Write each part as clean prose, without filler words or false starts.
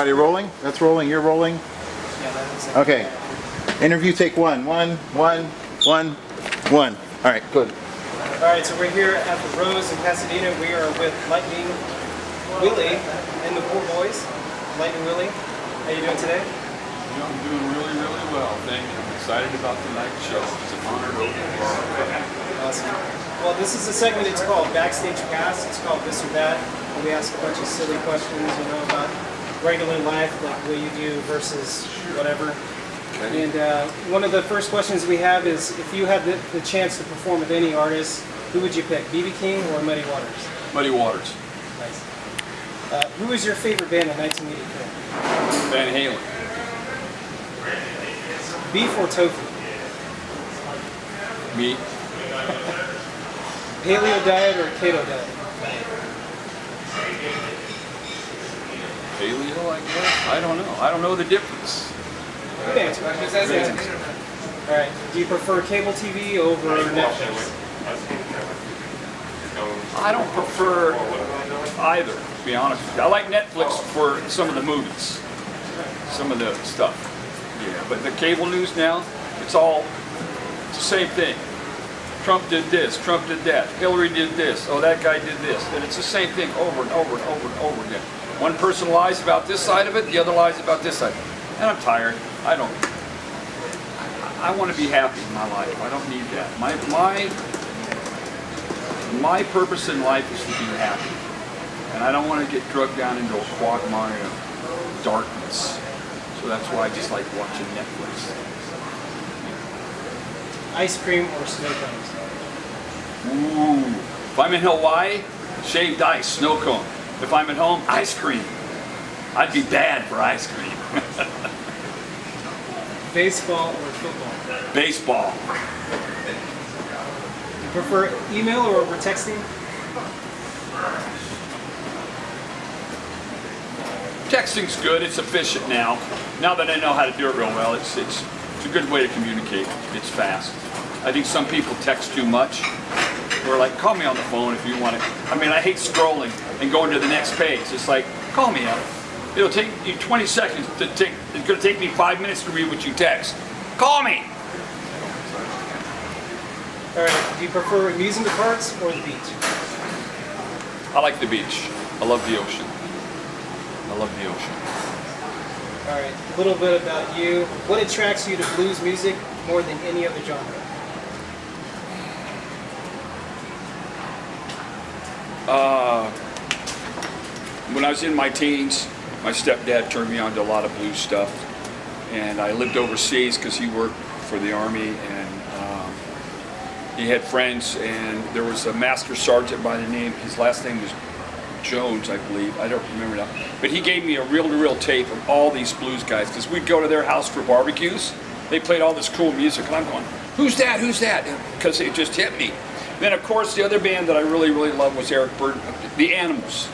Everybody rolling? That's rolling. You're rolling? Yeah, that is Okay. Interview take one. One. All right, good. Alright, so we're here at the Rose in Pasadena. We are with Lightnin Willie and the poor boys. Lightnin Willie, how you doing today? I'm doing really, really well. Thank you. I'm excited about tonight's show. It's an honor to open for our Awesome. Well, this is a segment, it's called Backstage Pass. It's called This or That. And we ask a bunch of silly questions, about regular life, like what you do versus whatever. Okay. And one of the first questions we have is, if you had the chance to perform with any artist, who would you pick, B.B. King or Muddy Waters? Muddy Waters. Nice. Who was your favorite band in 1983? Van Halen. Beef or tofu? Meat. Paleo diet or keto diet? Paleo, I guess. I don't know. I don't know the difference. Good answer. All right. Do you prefer cable TV over Netflix? I don't prefer either, to be honest with you. I like Netflix for some of the movies, some of the stuff. Yeah, but the cable news now, it's the same thing. Trump did this, Trump did that, Hillary did this, oh that guy did this. And it's the same thing over and over and over and over again. One person lies about this side of it, the other lies about this side. And I'm tired. I want to be happy in my life. I don't need that. My purpose in life is to be happy. And I don't want to get drugged down into a quagmire of darkness. So that's why I just like watching Netflix. Ice cream or snow cones? Ooh. If I'm in Hawaii, shaved ice, snow cone. If I'm at home, ice cream. I'd be bad for ice cream. Baseball or football? Baseball. You prefer email or over texting? Texting's good. It's efficient now. Now that I know how to do it real well, it's a good way to communicate. It's fast. I think some people text too much. Or like, call me on the phone if you want to. I mean, I hate scrolling and going to the next page. It's like, call me up. It'll take you 20 seconds to take. It's going to take me 5 minutes to read what you text. Call me. All right. Do you prefer amusement parks or the beach? I like the beach. I love the ocean. I love the ocean. All right. A little bit about you. What attracts you to blues music more than any other genre? When I was in my teens, my stepdad turned me on to a lot of blues stuff, and I lived overseas because he worked for the Army, and he had friends, and there was a master sergeant by the name, his last name was Jones, I believe, I don't remember now, but he gave me a reel-to-reel tape of all these blues guys, because we'd go to their house for barbecues. They played all this cool music, and I'm going, who's that, because it just hit me. Then of course the other band that I really, really loved was Eric Burden, the Animals,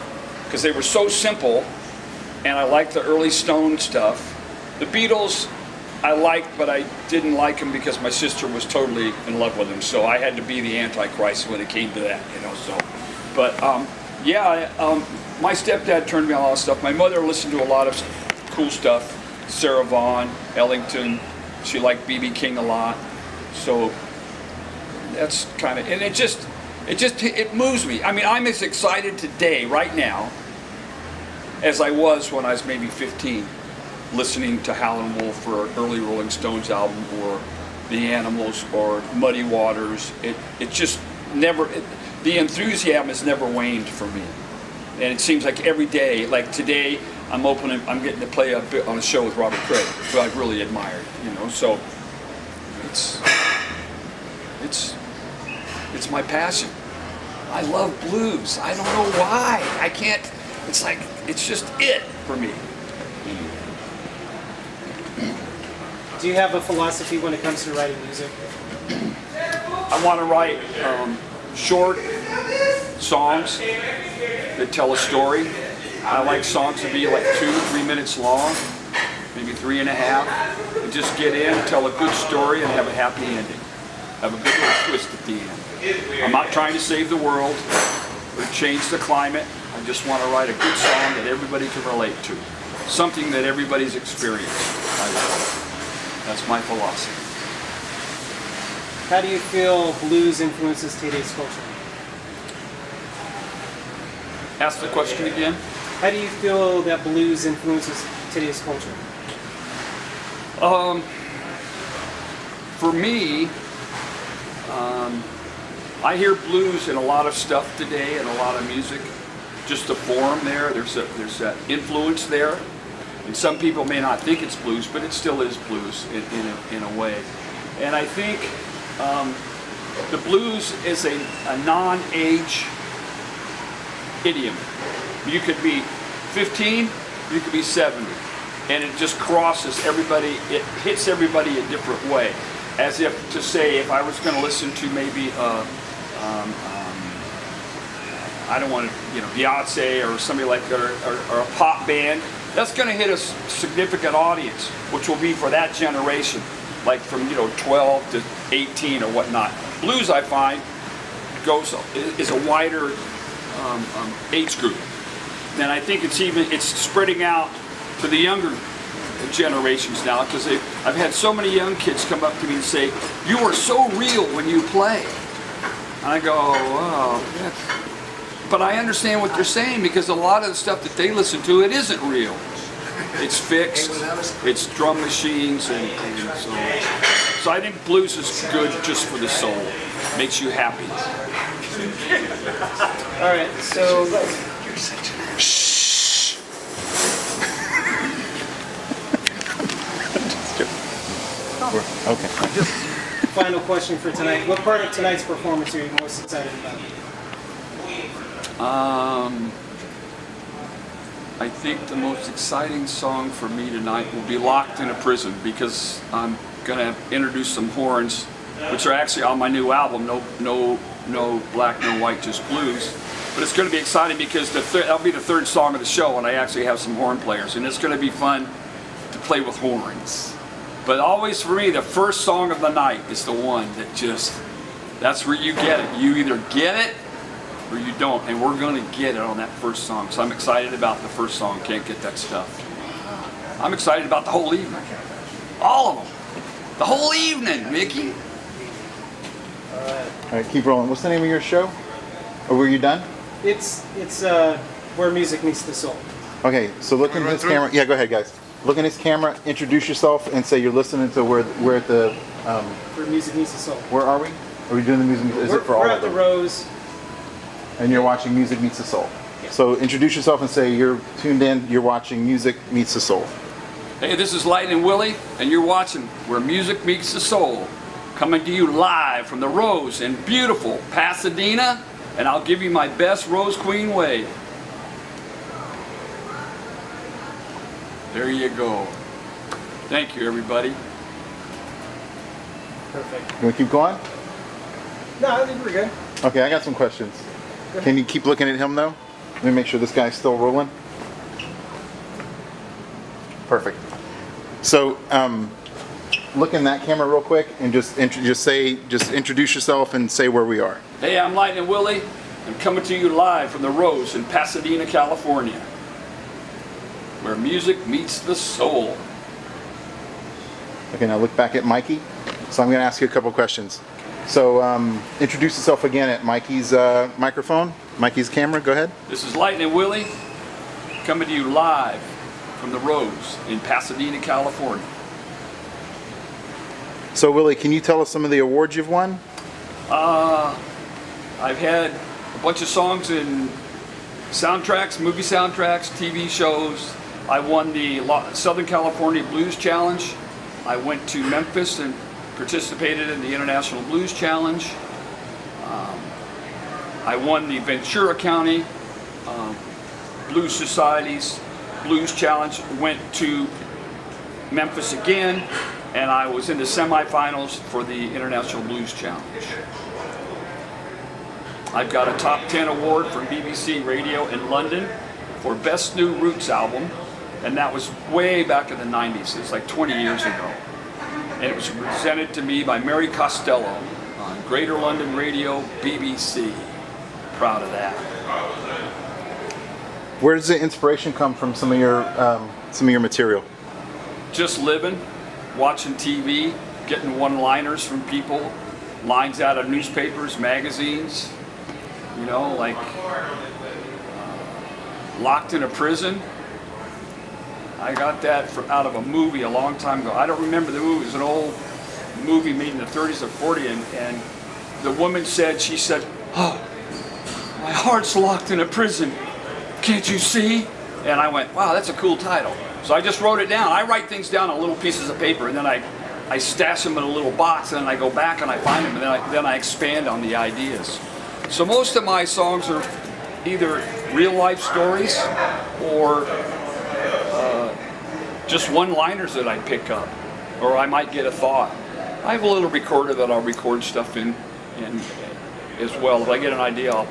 because they were so simple, and I liked the early Stone stuff. The Beatles I liked, but I didn't like them because my sister was totally in love with them, so I had to be the Antichrist when it came to that, so. But my stepdad turned me on a lot of stuff. My mother listened to a lot of cool stuff, Sarah Vaughan, Ellington. She liked B.B. King a lot, so that's kind of, and it moves me. I mean, I'm as excited today, right now, as I was when I was maybe 15, listening to Howlin' Wolf or an early Rolling Stones album or The Animals or Muddy Waters. It just never, the enthusiasm has never waned for me. And it seems like every day, like today, I'm getting to play a bit on a show with Robert Craig, who I've really admired, so it's my passion. I love blues. I don't know why. I can't, it's just it for me. Do you have a philosophy when it comes to writing music? I want to write short songs that tell a story. I like songs to be like 2-3 minutes long, maybe 3.5. And just get in, tell a good story, and have a happy ending. Have a good little twist at the end. I'm not trying to save the world or change the climate. I just want to write a good song that everybody can relate to. something that everybody's experienced. That's my philosophy. How do you feel blues influences today's culture? Ask the question again. How do you feel that blues influences today's culture? For me, I hear blues in a lot of stuff today and a lot of music. Just the form there, there's that influence there. And some people may not think it's blues, but it still is blues in a way. And I think the blues is a non-age idiom. You could be 15, you could be 70, and it just crosses everybody, it hits everybody a different way. As if to say, if I was going to listen to maybe I don't want to, Beyonce or somebody like that, or a pop band, that's going to hit a significant audience, which will be for that generation, like from 12 to 18 or whatnot. Blues, I find, is a wider age group. And I think it's spreading out to the younger generations now, because I've had so many young kids come up to me and say, "You are so real when you play." And I go, "Oh, but I understand what they're saying, because a lot of the stuff that they listen to, it isn't real. It's fixed, it's drum machines, and so I think blues is good just for the soul. Makes you happy." All right, so Okay. final question for tonight. What part of tonight's performance are you most excited about? I think the most exciting song for me tonight will be "Locked in a Prison," because I'm gonna introduce some horns, which are actually on my new album, No Black, No White, Just Blues. But it's going to be exciting because that'll be the third song of the show, and I actually have some horn players, and it's going to be fun to play with horns. But always for me, the first song of the night is the one that that's where you get it. You either get it or you don't, and we're going to get it on that first song. So I'm excited about the first song, Can't Get That Stuff. I'm excited about the whole evening. All of them. The whole evening, Mickey. All right, keep rolling. What's the name of your show? Or were you done? It's where music meets the soul. Okay, so look in his camera. Yeah, go ahead, guys. Look in his camera, introduce yourself, and say you're listening to where at the Where music meets the soul. where are we? Are we doing the music? Is it for all We're of at the them? Rose. And you're watching Music Meets the Soul. Yeah. So introduce yourself and say you're tuned in. You're watching Music Meets the Soul. Hey, this is Lightnin Willie, and you're watching Where Music Meets the Soul, coming to you live from the Rose in beautiful Pasadena, and I'll give you my best Rose Queen way. There you go. Thank you, everybody. Perfect. You want to keep going? No, I think we're good. Okay, I got some questions. Can you keep looking at him though? Let me make sure this guy's still rolling. Perfect. So, look in that camera real quick and just introduce yourself and say where we are. Hey, I'm Lightnin Willie. I'm coming to you live from the Rose in Pasadena, California, where music meets the soul. Okay, now look back at Mikey. So I'm going to ask you a couple questions. So introduce yourself again at Mikey's microphone, Mikey's camera. Go ahead. This is Lightnin Willie, coming to you live from the Rose in Pasadena, California. So Willie, can you tell us some of the awards you've won? I've had a bunch of songs in soundtracks, movie soundtracks, TV shows. I won the Southern California Blues Challenge. I went to Memphis and participated in the International Blues Challenge. I won the Ventura County Blues Society's Blues Challenge. Went to Memphis again, and I was in the semifinals for the International Blues Challenge. I've got a top 10 award from BBC Radio in London for Best New Roots Album, and that was way back in the 90s. It's like 20 years ago. And it was presented to me by Mary Costello on Greater London Radio, BBC. Proud of that. Where does the inspiration come from? Some of your material. Just living, watching TV, getting one-liners from people, lines out of newspapers, magazines. You know, like Locked in a Prison. I got that out of a movie a long time ago. I don't remember the movie. It was an old movie made in the 30s or 40s, and the woman said, she said, "Oh, my heart's locked in a prison. Can't you see?" And I went, wow, that's a cool title. So I just wrote it down. I write things down on little pieces of paper, and then I stash them in a little box, and then I go back and I find them, and then I expand on the ideas. So most of my songs are either real life stories or just one-liners that I pick up, or I might get a thought. I have a little recorder that I'll record stuff in as well. If I get an idea, I'll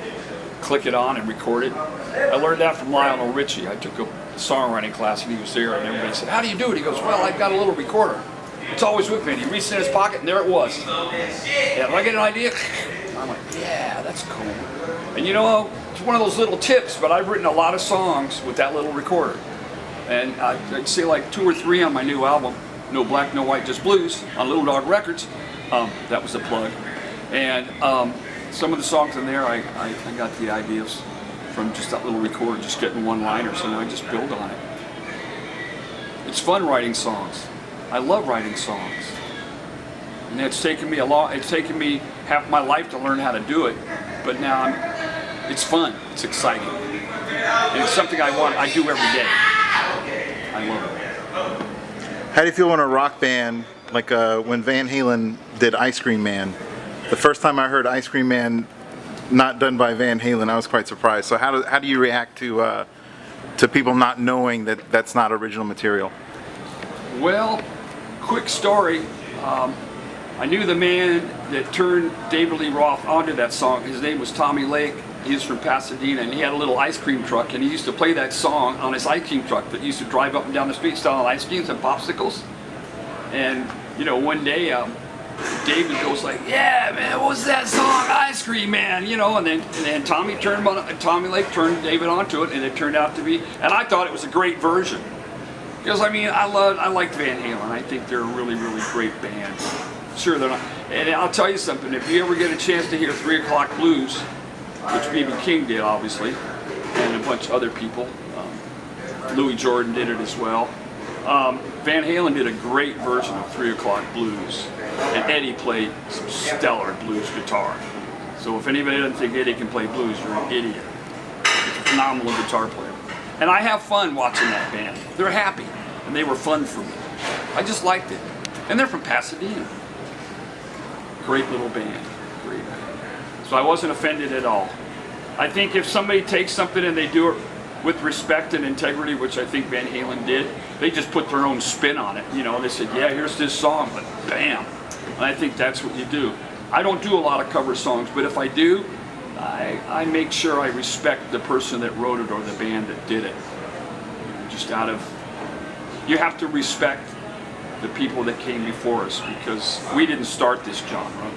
click it on and record it. I learned that from Lionel Richie. I took a songwriting class and he was there, and everybody said, "How do you do it?" He goes, "Well, I've got a little recorder. It's always with me." And he reached in his pocket and there it was. And if I get an idea, I'm like, yeah, that's cool. And you know, it's one of those little tips, but I've written a lot of songs with that little recorder. And I'd say like 2 or 3 on my new album, No Black, No White, Just Blues, on Little Dog Records. That was a plug. And some of the songs in there, I got the ideas from just that little recorder, just getting one-liners, and I just build on it. It's fun writing songs. I love writing songs. And it's taken me half my life to learn how to do it, but now it's fun, it's exciting. And it's something I do every day. I love it. How do you feel when a rock band, like when Van Halen did Ice Cream Man? The first time I heard Ice Cream Man not done by Van Halen, I was quite surprised. So how do you react to people not knowing that that's not original material? Well, quick story. I knew the man that turned David Lee Roth onto that song. His name was Tommy Lake. He was from Pasadena, and he had a little ice cream truck, and he used to play that song on his ice cream truck that used to drive up and down the street selling ice creams and popsicles. And you know, one day David goes like, "Yeah, man, what's that song, Ice Cream Man?" You know, and then Tommy Lake turned David onto it, and it turned out to be. And I thought it was a great version, because I mean, I liked Van Halen. I think they're a really, really great band. Sure, they're not. And I'll tell you something. If you ever get a chance to hear 3 O'Clock Blues, which B.B. King did, obviously, and a bunch of other people. Louis Jordan did it as well. Van Halen did a great version of 3 O'Clock Blues, and Eddie played some stellar blues guitar. So if anybody doesn't think Eddie can play blues, you're an idiot. He's a phenomenal guitar player. And I have fun watching that band. They're happy, and they were fun for me. I just liked it. And they're from Pasadena. Great little band. Great. So I wasn't offended at all. I think if somebody takes something and they do it with respect and integrity, which I think Van Halen did, they just put their own spin on it. You know, they said, yeah, here's this song, but bam. And I think that's what you do. I don't do a lot of cover songs, but if I do, I make sure I respect the person that wrote it or the band that did it. Just out of, you have to respect the people that came before us, because we didn't start this genre.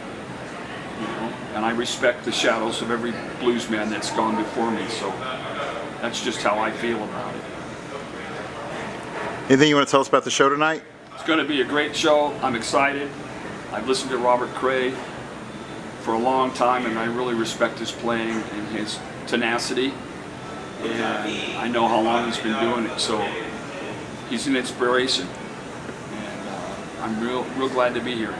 You know, and I respect the shadows of every bluesman that's gone before me, so that's just how I feel about it. Anything you want to tell us about the show tonight? It's going to be a great show. I'm excited. I've listened to Robert Cray for a long time, and I really respect his playing and his tenacity, and I know how long he's been doing it, so he's an inspiration, and I'm real glad to be here.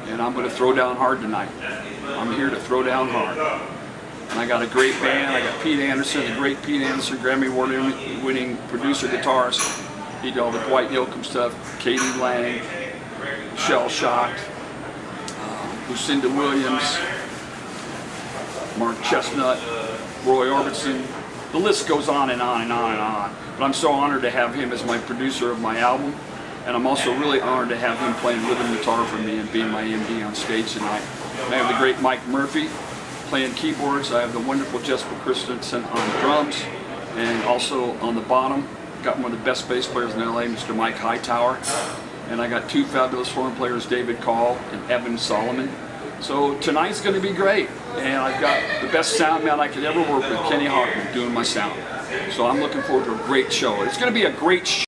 And I'm going to throw down hard tonight. I'm here to throw down hard. And I got a great band. I got Pete Anderson, the great Pete Anderson, Grammy Award-winning producer guitarist. He did all the Dwight Yoakam stuff, Katie Lang, Shell Shocked, Lucinda Williams, Mark Chestnut, Roy Orbison. The list goes on and on and on and on. But I'm so honored to have him as my producer of my album. And I'm also really honored to have him playing rhythm guitar for me and being my MD on stage tonight. I have the great Mike Murphy playing keyboards. I have the wonderful Jesper Christensen on drums. And also on the bottom, got one of the best bass players in LA, Mr. Mike Hightower. And I got 2 fabulous horn players, David Call and Evan Solomon. So tonight's going to be great. And I've got the best sound man I could ever work with, Kenny Hoffman, doing my sound. So I'm looking forward to a great show. It's going to be a great show.